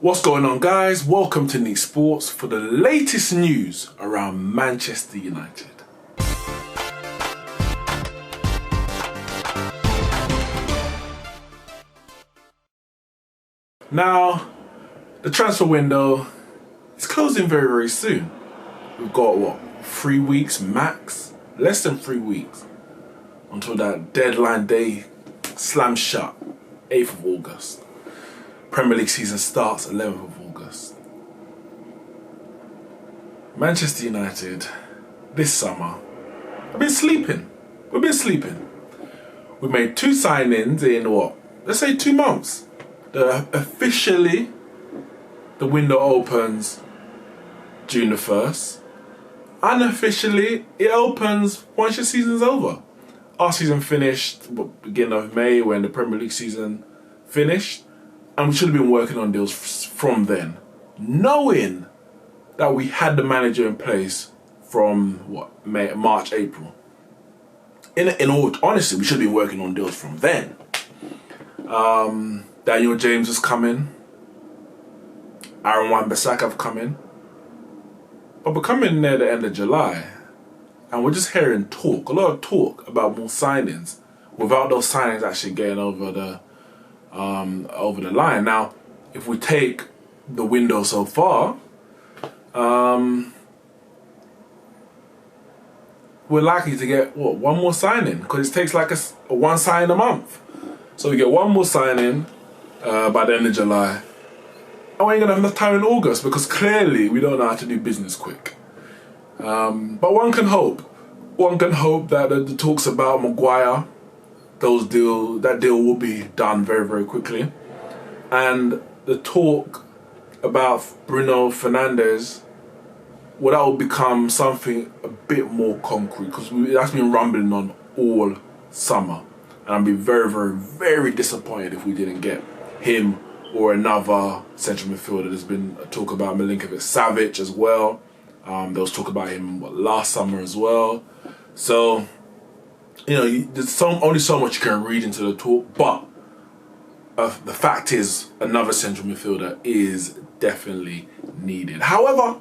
What's going on, guys? Welcome to Neeks Sports for the latest news around Manchester United. Now, the transfer window is closing very, very soon. We've got, 3 weeks max? Less than 3 weeks until that deadline day slams shut, 8th of August. Premier League season starts 11th of August. Manchester United, this summer, have been sleeping. We've been sleeping. We made 2 signings in let's say 2 months. Officially, the window opens June the 1st. Unofficially, it opens once your season's over. Our season finished beginning of May when the Premier League season finished. And we should have been working on deals from then, knowing that we had the manager in place from March, April. In all honesty, we should have been working on deals from then. Daniel James is coming. Aaron Wan-Bissaka have come in. But we're coming near the end of July, and we're just hearing talk, a lot of talk about more signings, without those signings actually getting over the line. Now, if we take the window so far, we're likely to get one more signing, because it takes like a one signing a month. So we get one more signing by the end of July, and we ain't gonna have enough time in August, because clearly we don't know how to do business quick. But one can hope that the talks about Maguire, that deal will be done very, very quickly. And the talk about Bruno Fernandes, that will become something a bit more concrete, because that's been rumbling on all summer. And I'd be very, very, very disappointed if we didn't get him or another central midfielder. There's been a talk about Milinkovic-Savic as well. There was talk about him last summer as well. So, there's only so much you can read into the talk, but the fact is, another central midfielder is definitely needed. However,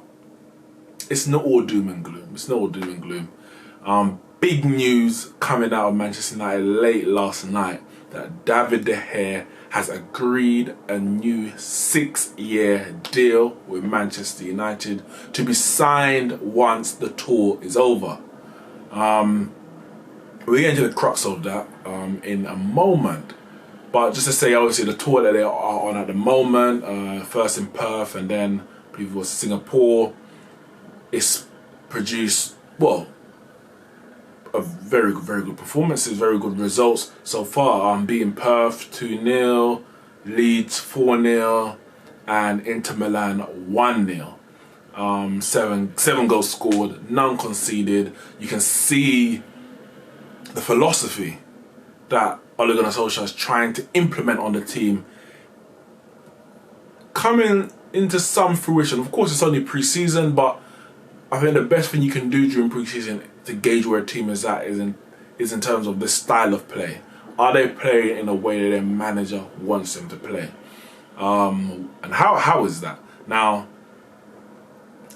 it's not all doom and gloom. Big news coming out of Manchester United late last night that David De Gea has agreed a new 6-year deal with Manchester United to be signed once the tour is over. We'll get into the crux of that in a moment. But just to say, obviously, the tour that they are on at the moment, first in Perth and then I believe it was Singapore, it's produced, a very good performances, very good results so far. Beating Perth 2-0, Leeds 4-0, and Inter Milan 1-0. 7 goals scored, none conceded. You can see the philosophy that Ole Gunnar Solskjaer is trying to implement on the team coming into some fruition. Of course, it's only pre-season, but I think the best thing you can do during pre-season to gauge where a team is at is in terms of the style of play. Are they playing in a way that their manager wants them to play? And how is that? Now,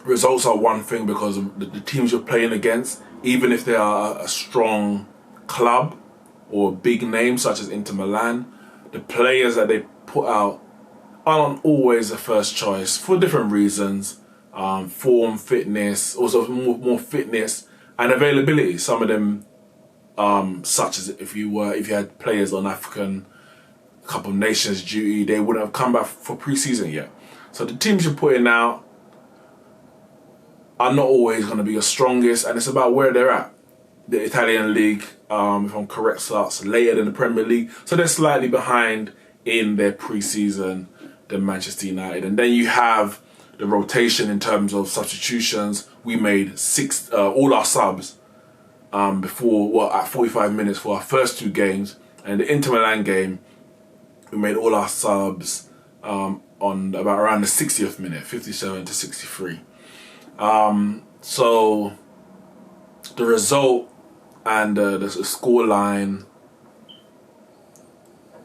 results are one thing, because of the teams you're playing against, even if they are a strong club or a big name such as Inter Milan, the players that they put out aren't always the first choice for different reasons. Form, fitness, also more fitness and availability. Some of them, such as if you had players on African Cup of Nations duty, they wouldn't have come back for pre-season yet. So the teams you're putting out are not always going to be your strongest, and it's about where they're at. The Italian league, if I'm correct, starts later than the Premier League, so they're slightly behind in their pre-season than Manchester United. And then you have the rotation in terms of substitutions. We made all our subs at 45 minutes for our first 2 games, and the Inter Milan game we made all our subs on around the 60th minute, 57 to 63. So the result and the score line,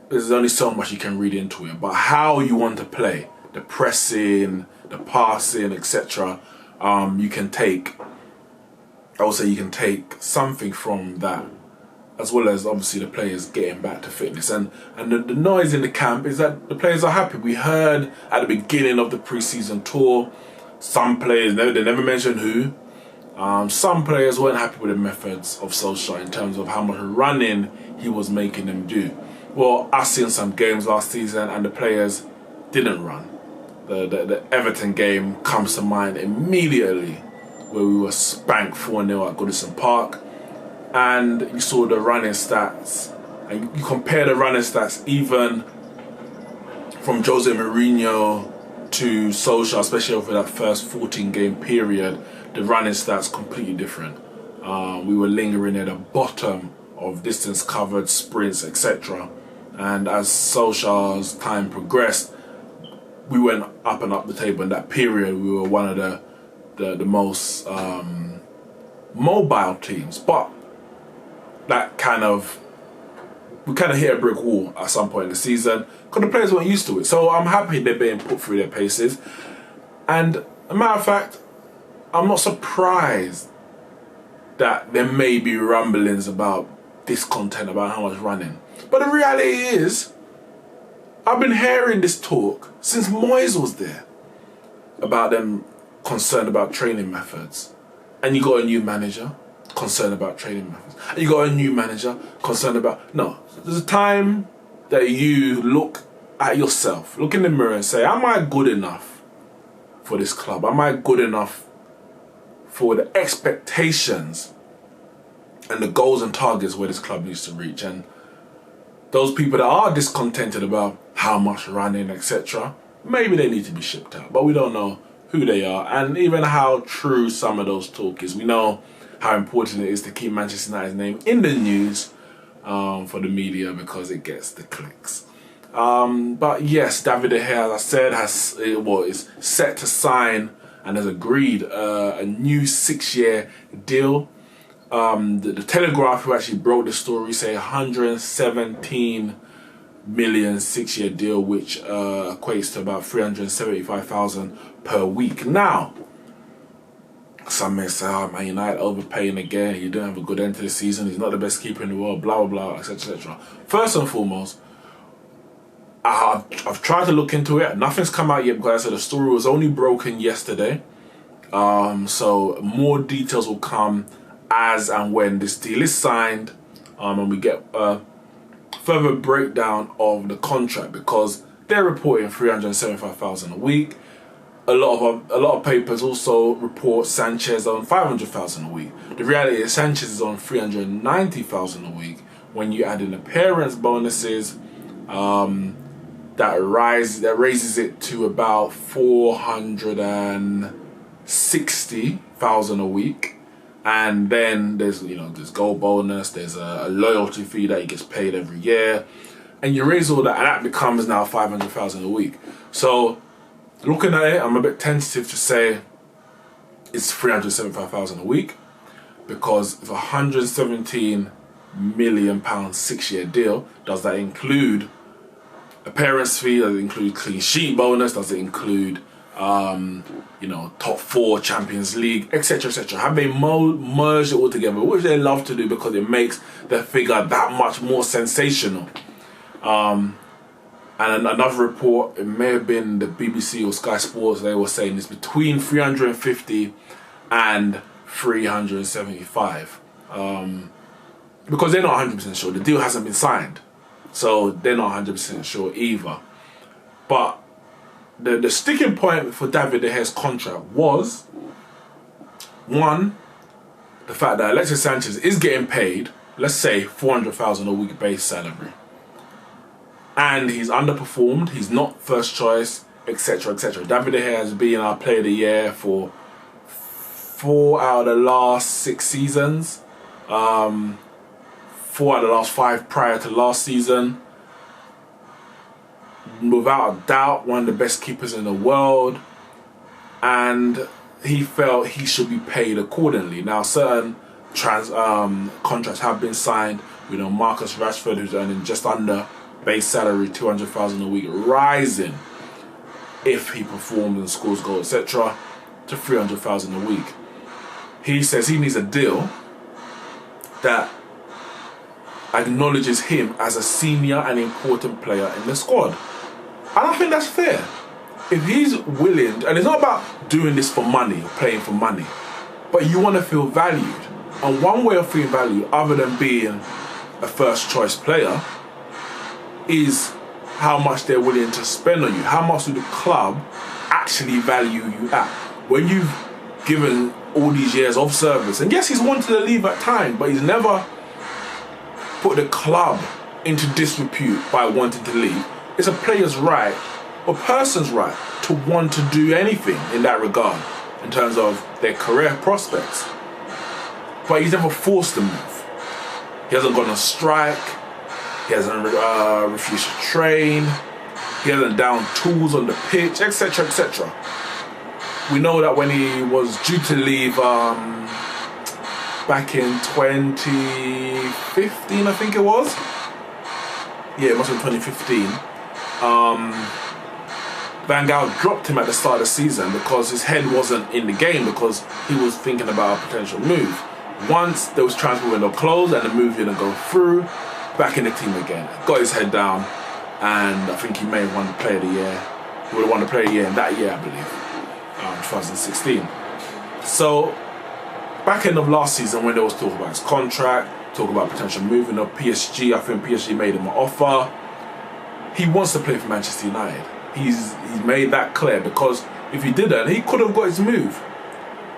there's only so much you can read into it, but how you want to play the pressing, the passing, etc. You can take, I would say you can take something from that, as well as obviously the players getting back to fitness. And the noise in the camp is that the players are happy. We heard at the beginning of the pre-season tour, some players, they never mentioned who, some players weren't happy with the methods of Solskjaer in terms of how much running he was making them do. Well, I seen some games last season and the players didn't run. The Everton game comes to mind immediately, where we were spanked 4-0 at Goodison Park, and you saw the running stats, and you compare the running stats even from Jose Mourinho to Solskjaer, especially over that first 14-game period, the running stats completely different. We were lingering at the bottom of distance covered, sprints, etc. And as Solskjaer's time progressed, we went up and up the table. In that period, we were one of the most mobile teams. But that we kind of hit a brick wall at some point in the season because the players weren't used to it. So I'm happy they're being put through their paces. And as a matter of fact, I'm not surprised that there may be rumblings about discontent about how much running. But the reality is, I've been hearing this talk since Moyes was there about them concerned about training methods. And you got a new manager concerned about training methods. And you got a new manager concerned about... No, there's a time that you look at yourself, look in the mirror and say, am I good enough for this club? Am I good enough for the expectations and the goals and targets where this club needs to reach? And those people that are discontented about how much running, etc., maybe they need to be shipped out. But we don't know who they are and even how true some of those talk is. We know how important it is to keep Manchester United's name in the news for the media because it gets the clicks. But yes, David De Gea, as I said, is set to sign and has agreed a new 6-year deal. The Telegraph, who actually broke the story, say 117 million 6-year deal, which equates to about 375,000 per week. Now, some may say, oh, Man United overpaying again, he didn't have a good end to the season, he's not the best keeper in the world, blah, blah, blah, etc., etc. First and foremost, I've tried to look into it. Nothing's come out yet because I said the story was only broken yesterday. So more details will come as and when this deal is signed, and we get a further breakdown of the contract, because they're reporting 375,000 a week. A lot of papers also report Sanchez on 500,000 a week. The reality is Sanchez is on 390,000 a week. When you add in appearance bonuses, that raises it to about 460,000 a week. And then there's goal bonus, there's a loyalty fee that he gets paid every year, and you raise all that, and that becomes now 500,000 a week. So looking at it, I'm a bit tentative to say it's 375,000 a week, because if £117 million 6-year deal, does that include appearance fee? Does it include clean sheet bonus? Does it include top 4 Champions League, etc., etc.? Have they merged it all together, which they love to do because it makes the figure that much more sensational? And another report, it may have been the BBC or Sky Sports, they were saying it's between 350 and 375, because they're not 100% sure. The deal hasn't been signed, so they're not 100% sure either. But the sticking point for David De Gea's contract was, one, the fact that Alexis Sanchez is getting paid, let's say, 400,000 a week base salary, and he's underperformed, he's not first choice, etc., etc. David De Gea has been our player of the year for 4 out of the last 6 seasons, 4 out of the last 5 prior to last season. Without a doubt, one of the best keepers in the world, and he felt he should be paid accordingly. Now, certain contracts have been signed. We know Marcus Rashford, who's earning just under base salary 200,000 a week, rising if he performs and scores goals, etc., to 300,000 a week. He says he needs a deal that acknowledges him as a senior and important player in the squad. And I think that's fair. If he's willing, and it's not about doing this for money or playing for money, but you want to feel valued. And one way of feeling valued, other than being a first choice player, is how much they're willing to spend on you. How much do the club actually value you at? When you've given all these years of service, and yes, he's wanted to leave at time, but he's never put the club into disrepute by wanting to leave. It's a player's right, or person's right, to want to do anything in that regard, in terms of their career prospects. But he's never forced to move. He hasn't gone on strike. He hasn't refused to train. He hasn't downed tools on the pitch, etc., etc. We know that when he was due to leave back in 2015, I think it was. Yeah, it must have been 2015. Van Gaal dropped him at the start of the season because his head wasn't in the game, because he was thinking about a potential move. Once there was transfer window closed and the move didn't go through, back in the team again. Got his head down, and I think he may have won the Player of the Year. He would have won the Player of the Year in that year, I believe, 2016. So, back end of last season, when there was talk about his contract, talk about potential moving of PSG, I think PSG made him an offer. He wants to play for Manchester United. He's made that clear, because if he didn't, he could have got his move.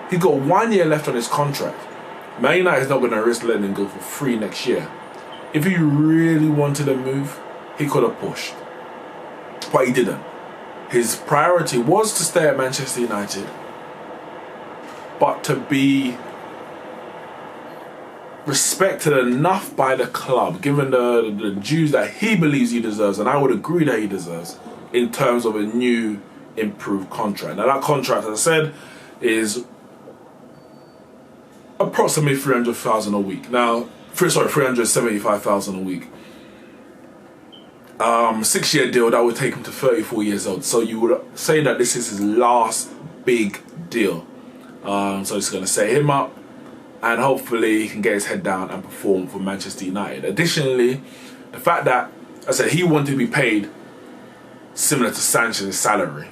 He's got 1 year left on his contract. Man United is not going to risk letting him go for free next year. If he really wanted a move, he could have pushed. But he didn't. His priority was to stay at Manchester United, but to be respected enough by the club, given the dues that he believes he deserves, and I would agree that he deserves, in terms of a new, improved contract. Now, that contract, as I said, is approximately 300,000 a week. Now, 375,000 a week. 6-year deal that would take him to 34 years old. So you would say that this is his last big deal. So it's going to set him up, and hopefully he can get his head down and perform for Manchester United. Additionally, the fact that, I said, he wanted to be paid similar to Sanchez's salary.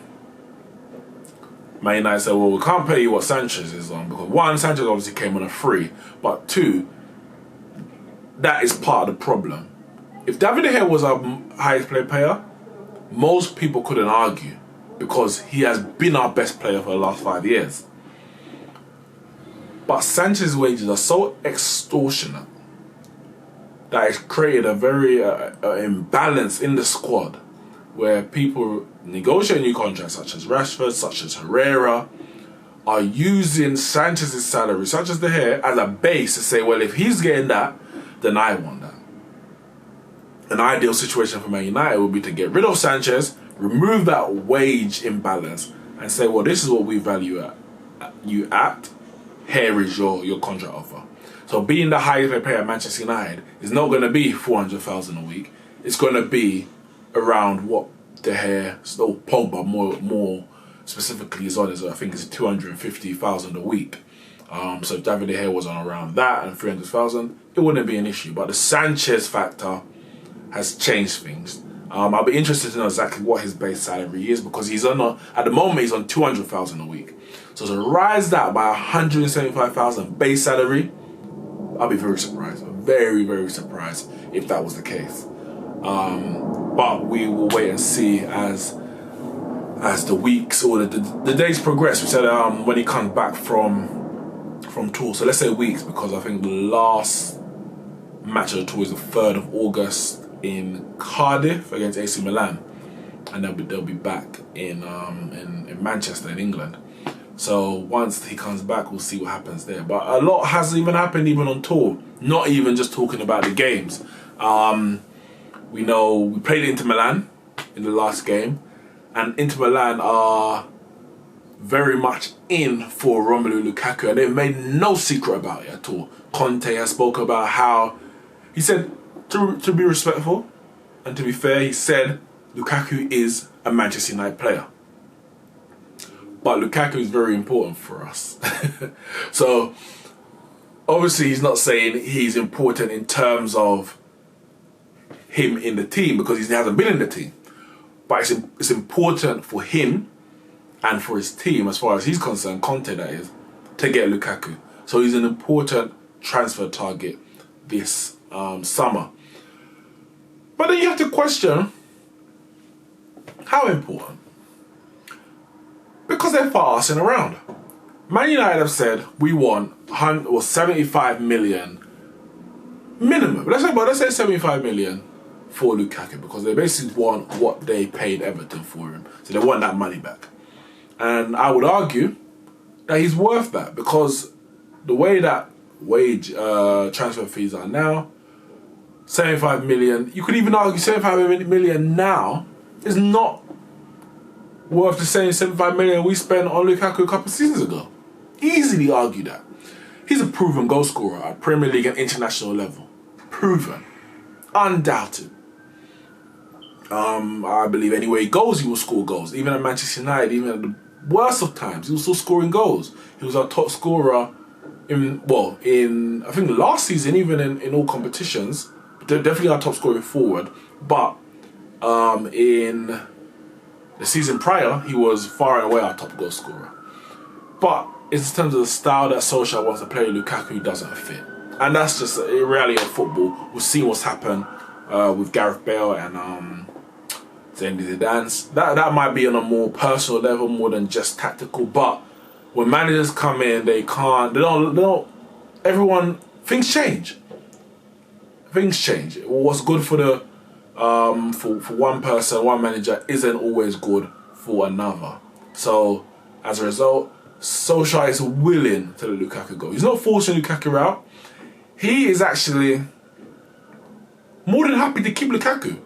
Man United said, well, we can't pay you what Sanchez is on, because one, Sanchez obviously came on a free, but two, that is part of the problem. If David De Gea was our highest paid player, most people couldn't argue, because he has been our best player for the last 5 years. But Sanchez's wages are so extortionate that it's created a very imbalance in the squad, where people negotiate new contracts, such as Rashford, such as Herrera, are using Sanchez's salary, such as De Gea, as a base to say, well, if he's getting that, then I want that. An ideal situation for Man United would be to get rid of Sanchez, remove that wage imbalance, and say, well, this is what we value you at. Here is your contract offer. So being the highest paid player at Manchester United is not going to be 400,000 a week. It's going to be around what De Gea, or Pogba more specifically is on, is I think it's 250,000 a week. So if David De Gea was on around that and 300,000, it wouldn't be an issue. But the Sanchez factor has changed things. I'll be interested to know exactly what his base salary is, because he's on at the moment he's on 200,000 a week. So to rise that by 175,000 base salary, I'll be very surprised. Very, very surprised if that was the case. But we will wait and see as the weeks or the days progress. We said when he comes back from tour, so let's say weeks, because I think the last match of the tour is the 3rd of August in Cardiff against AC Milan, and they'll be back in Manchester in England. So once he comes back, we'll see what happens there. But a lot hasn't even happened even on tour. Not even just talking about the games. We know we played Inter Milan in the last game, and Inter Milan are very much in for Romelu Lukaku, and they've made no secret about it at all. Conte has spoken about how, he said, to be respectful and to be fair, he said Lukaku is a Manchester United player. but Lukaku is very important for us. So obviously he's not saying he's important in terms of him in the team because he hasn't been in the team. But it's important for him and for his team, as far as he's concerned, Conte that is, to get Lukaku. So he's an important transfer target this summer. But then you have to question, how important? Because they're farsing around. Man United have said we want 75 million minimum. Let's say 75 million for Lukaku, because they basically want what they paid Everton for him. So they want that money back. And I would argue that he's worth that, because the way that transfer fees are now, 75 million, you could even argue 75 million now is not worth the same 75 million we spent on Lukaku a couple of seasons ago. Easily argue that. He's a proven goal scorer at Premier League and international level. Proven. Undoubted. I believe anywhere he goes, he will score goals. Even at Manchester United, even at the worst of times, he was still scoring goals. He was our top scorer in I think last season, even in all competitions. Definitely our top scorer forward. But in the season prior, he was far and away our top goal scorer. But it's in terms of the style that Solskjaer wants to play, Lukaku doesn't fit. And that's just a reality of football. We've seen what's happened with Gareth Bale and Zinedine Zidane. That might be on a more personal level, more than just tactical. But when managers come in, they don't. Everyone, things change. Things change. What's good for the for one person, one manager, isn't always good for another. So as a result, Solskjaer is willing to let Lukaku go. He's not forcing Lukaku out. He is actually more than happy to keep Lukaku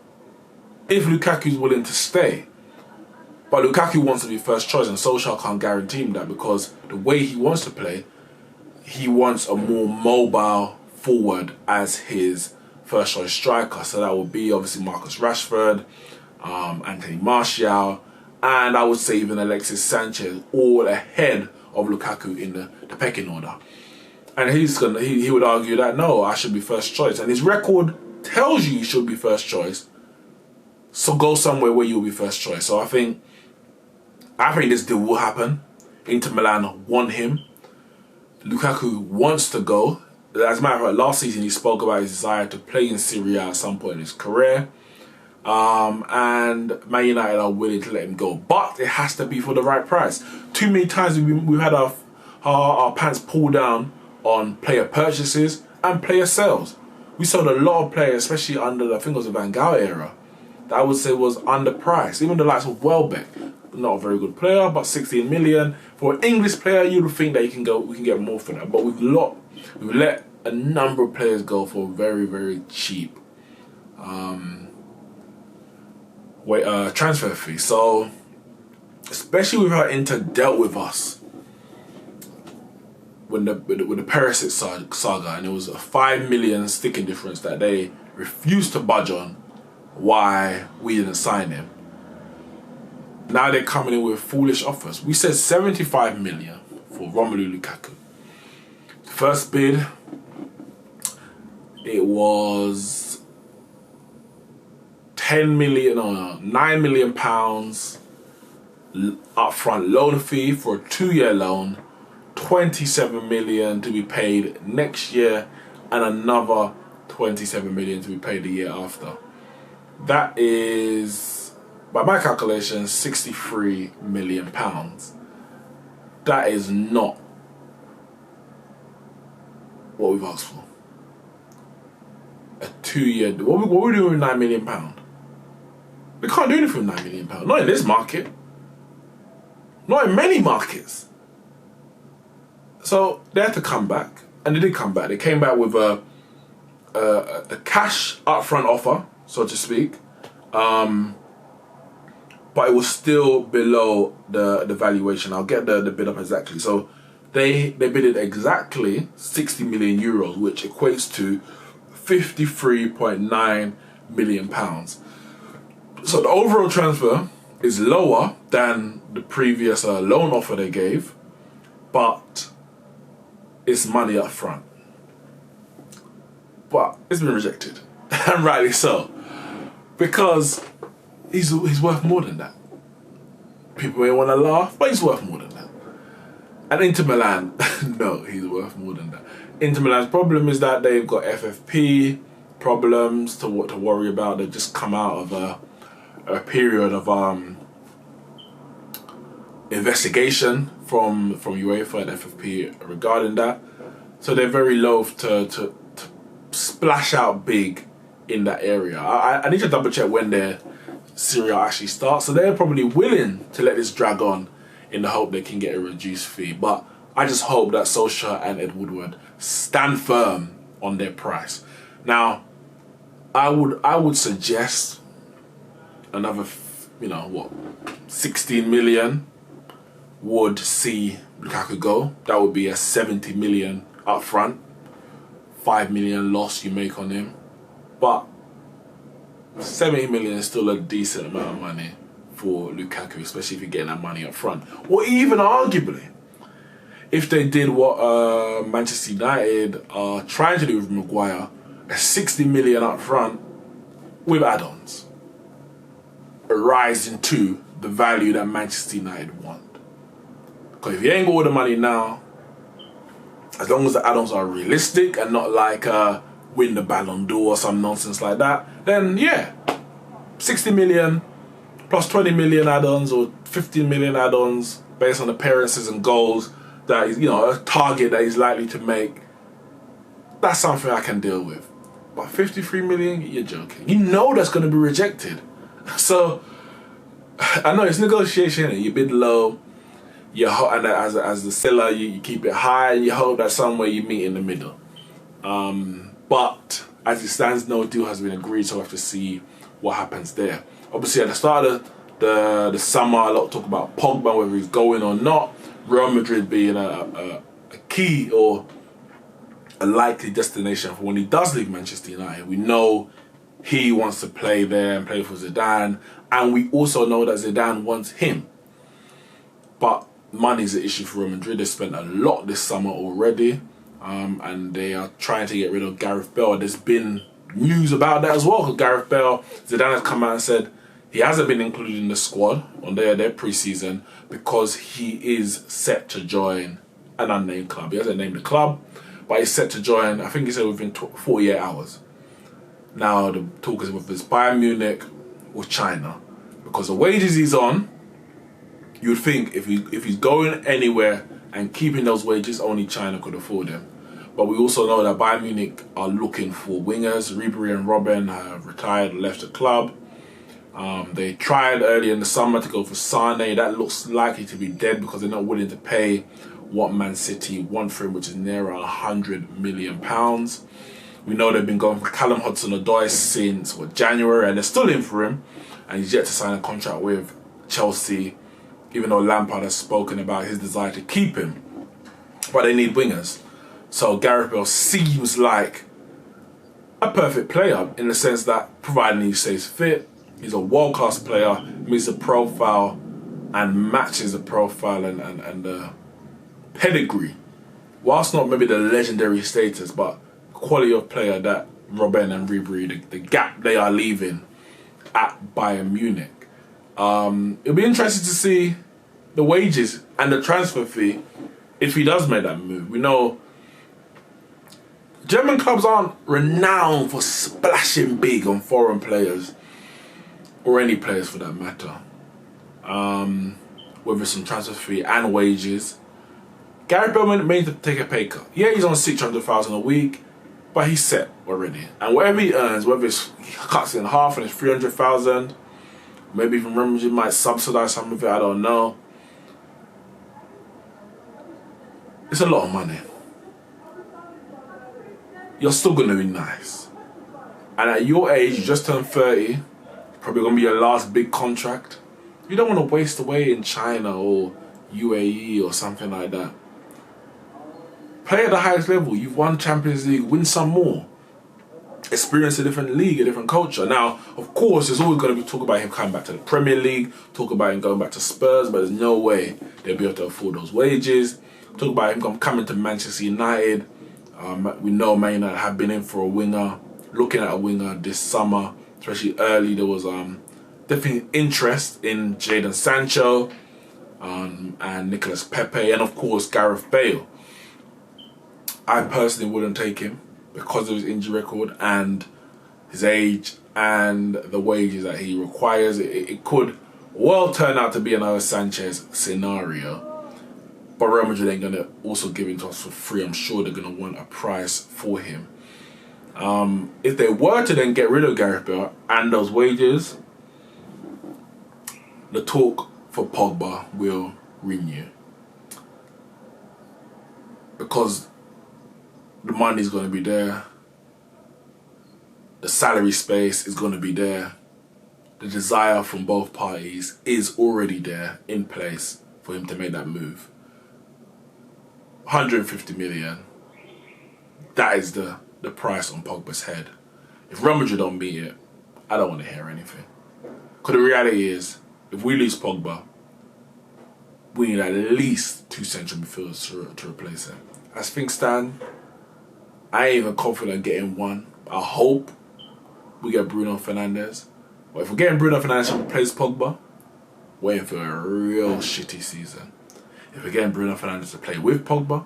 if Lukaku is willing to stay. But Lukaku wants to be first choice, and Solskjaer can't guarantee him that, because the way he wants to play, he wants a more mobile forward as his first choice striker. So that would be obviously Marcus Rashford, Anthony Martial, and I would say even Alexis Sanchez, all ahead of Lukaku in the pecking order. And he would argue that no, I should be first choice. And his record tells you should be first choice. So go somewhere where you'll be first choice. So I think this deal will happen. Inter Milan want him. Lukaku wants to go. As a matter of fact, last season he spoke about his desire to play in Serie A at some point in his career. And Man United are willing to let him go. But it has to be for the right price. Too many times we've had our pants pulled down on player purchases and player sales. We sold a lot of players, especially under I think it was the Van Gaal era, that I would say was underpriced. Even the likes of Welbeck, not a very good player, but 16 million. For an English player, you would think that we can get more for that. But we've let a number of players go for very, very cheap transfer fee. So, especially with how Inter dealt with us with the Perisic saga, and it was a 5 million sticking difference that they refused to budge on, why we didn't sign him. Now they're coming in with foolish offers. We said 75 million for Romelu Lukaku. The first bid, it was 9 million pounds upfront loan fee for a 2-year loan, 27 million to be paid next year, and another 27 million to be paid the year after. That is, by my calculations, 63 million pounds. That is not what we've asked for. A 2-year. What are we doing with 9 million pounds? We can't do anything with 9 million pounds. Not in this market. Not in many markets. So they had to come back, and they did come back. They came back with a cash upfront offer, so to speak, but it was still below the valuation. I'll get the bid up exactly. So they bidded exactly 60 million euros, which equates to 53.9 million pounds. So the overall transfer is lower than the previous loan offer they gave, but it's money up front. But it's been rejected, and rightly so, because he's worth more than that. People may want to laugh, but he's worth more than that. And Inter Milan, no, he's worth more than that. Inter Milan's problem is that they've got FFP problems to worry about. They've just come out of a period of investigation from UEFA and FFP regarding that. So they're very loath to splash out big in that area. I need to double check when their Serie A actually starts. So they're probably willing to let this drag on in the hope they can get a reduced fee. But I just hope that Solskjaer and Ed Woodward stand firm on their price. Now, I would suggest another, 16 million would see Lukaku go. That would be a 70 million up front, 5 million loss you make on him. But 70 million is still a decent amount of money for Lukaku, especially if you're getting that money up front. Or even arguably, if they did what Manchester United are trying to do with Maguire, a 60 million up front with add-ons, rising to the value that Manchester United want. Because if you ain't got all the money now, as long as the add-ons are realistic and not like win the Ballon d'Or or some nonsense like that, then yeah, 60 million plus 20 million add-ons or 15 million add-ons based on appearances and goals that is, a target that he's likely to make, that's something I can deal with. But 53 million, you're joking. You know that's going to be rejected. So, I know it's negotiation, you bid low, and as the seller, you keep it high, and you hope that somewhere you meet in the middle. But as it stands, no deal has been agreed, so we'll have to see what happens there. Obviously, at the start of the summer, a lot of talk about Pogba, whether he's going or not. Real Madrid being a key or a likely destination for when he does leave Manchester United. We know he wants to play there and play for Zidane, and we also know that Zidane wants him. But money's an issue for Real Madrid. They spent a lot this summer already, and they are trying to get rid of Gareth Bale. There's been news about that as well, because Gareth Bale, Zidane has come out and said he hasn't been included in the squad on their pre-season because he is set to join an unnamed club. He hasn't named the club, but he's set to join, I think he said within 48 hours. Now the talk is whether it's Bayern Munich or China, because the wages he's on, you would think if he's going anywhere and keeping those wages, only China could afford him. But we also know that Bayern Munich are looking for wingers. Ribery and Robben have retired, left the club. They tried early in the summer to go for Sane. That looks likely to be dead because they're not willing to pay what Man City want for him, which is near £100 million. We know they've been going for Callum Hudson-Odoi since January, and they're still in for him, and he's yet to sign a contract with Chelsea, even though Lampard has spoken about his desire to keep him. But they need wingers. So Gareth Bale seems like a perfect player in the sense that, providing he stays fit, he's a world-class player, meets the profile and matches the profile and the pedigree. Whilst not maybe the legendary status, but quality of player that Robben and Ribery, the gap they are leaving at Bayern Munich. It'll be interesting to see the wages and the transfer fee if he does make that move. We know German clubs aren't renowned for splashing big on foreign players, or any players for that matter. Whether it's some transfer fee and wages. Gareth Bale may need to take a pay cut. Yeah, he's on 600,000 a week, but he's set already. And whatever he earns, whether he cuts it in half and it's 300,000, maybe even Real Madrid might subsidise some of it, I don't know. It's a lot of money. You're still going to be nice. And at your age, you just turned 30, probably going to be your last big contract. You don't want to waste away in China or UAE or something like that. Play at the highest level. You've won Champions League, win some more. experience a different league, a different culture. Now, of course, there's always going to be talk about him coming back to the Premier League, talk about him going back to Spurs, but there's no way they'll be able to afford those wages. Talk about him coming to Manchester United. We know Man United have been in for a winger, looking at a winger this summer, especially early. There was definitely interest in Jadon Sancho and Nicolas Pepe, and of course Gareth Bale. I personally wouldn't take him because of his injury record and his age and the wages that he requires. It could well turn out to be another Sanchez scenario. But Real Madrid ain't going to also give him to us for free. I'm sure they're going to want a price for him. If they were to then get rid of Gareth Bale and those wages, the talk for Pogba will renew. Because the money's going to be there. The salary space is going to be there. The desire from both parties is already there in place for him to make that move. 150 million. That is the price on Pogba's head. If Real Madrid don't meet it, I don't want to hear anything. Because the reality is, if we lose Pogba, we need at least 2 central midfielders to replace him. As things stand, I ain't even confident getting one. I hope we get Bruno Fernandes. But if we're getting Bruno Fernandes to replace Pogba, we're in for a real shitty season. If we're getting Bruno Fernandes to play with Pogba,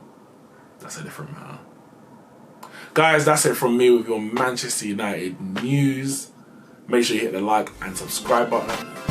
that's a different matter. Guys, that's it from me with your Manchester United news. Make sure you hit the like and subscribe button.